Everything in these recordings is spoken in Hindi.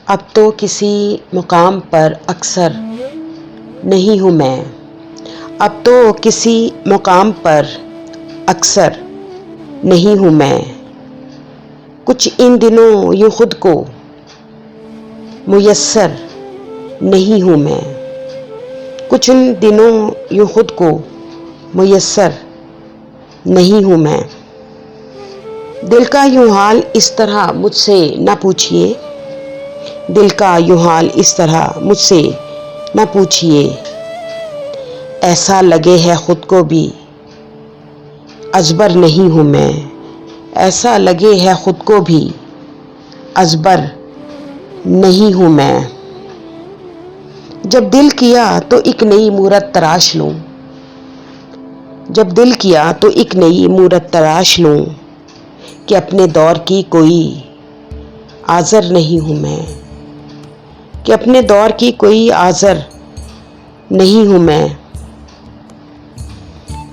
अब तो किसी मुकाम पर अक्सर नहीं हूँ मैं। अब तो किसी मुकाम पर अक्सर नहीं हूँ मैं। कुछ इन दिनों यूँ खुद को मुयस्सर नहीं हूँ मैं। कुछ इन दिनों यूँ खुद को मुयस्सर नहीं हूँ मैं। दिल का यूँ हाल इस तरह मुझसे न पूछिए। दिल का यूँ हाल इस तरह मुझसे न पूछिए। ऐसा लगे है खुद को भी अजबर नहीं हूँ मैं। ऐसा लगे है खुद को भी अजबर नहीं हूँ मैं। जब दिल किया तो एक नई मूरत तराश लूं। जब दिल किया तो एक नई मूरत तराश लूं कि अपने दौर की कोई आज़र नहीं हूँ मैं। कि अपने दौर की कोई आज़र नहीं हूँ मैं।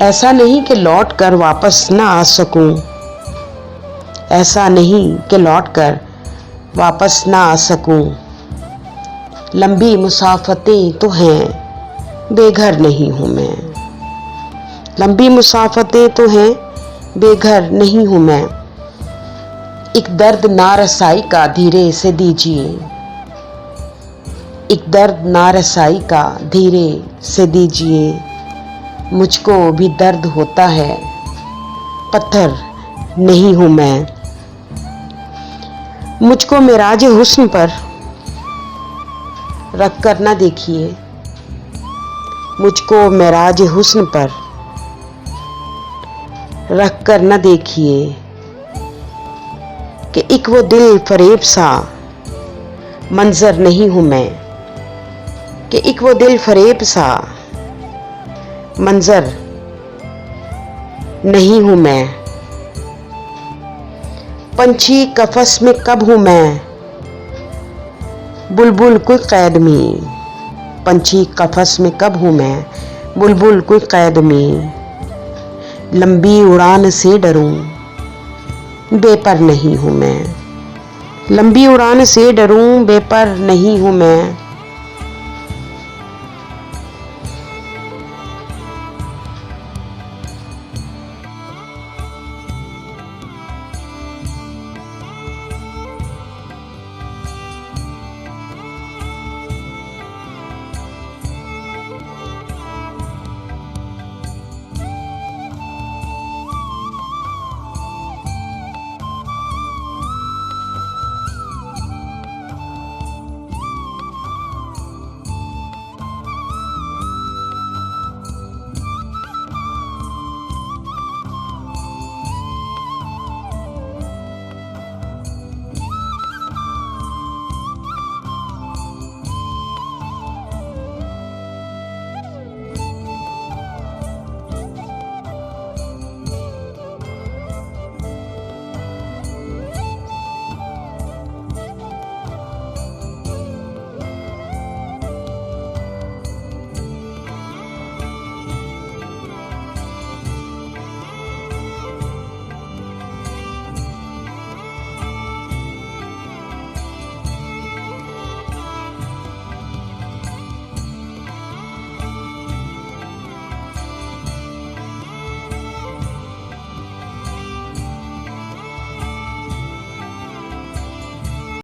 ऐसा नहीं कि लौट कर वापस ना आ सकूं। ऐसा नहीं कि लौट कर वापस ना आ सकूं। लंबी मुसाफतें तो हैं बेघर नहीं हूँ मैं। लंबी मुसाफतें तो हैं बेघर नहीं हूँ मैं। एक दर्द नारसाई का धीरे से दीजिए। एक दर्द नारसाई का धीरे से दीजिए। मुझको भी दर्द होता है पत्थर नहीं हूँ मैं। मुझको मेराज हुस्न पर रख कर न देखिए। मुझको मेराज हुस्न पर रख कर न देखिए कि एक वो दिल फरेब सा मंजर नहीं हूँ मैं। कि एक वो दिल फरेब सा मंजर नहीं हूँ मैं। पंछी कफस में कब हूँ मैं बुलबुल कोई कैद में। पंछी कफस में कब हूँ मैं बुलबुल कोई कैद में। लंबी उड़ान से डरूं बेपर नहीं हूँ मैं। लंबी उड़ान से डरूं बेपर नहीं हूँ मैं।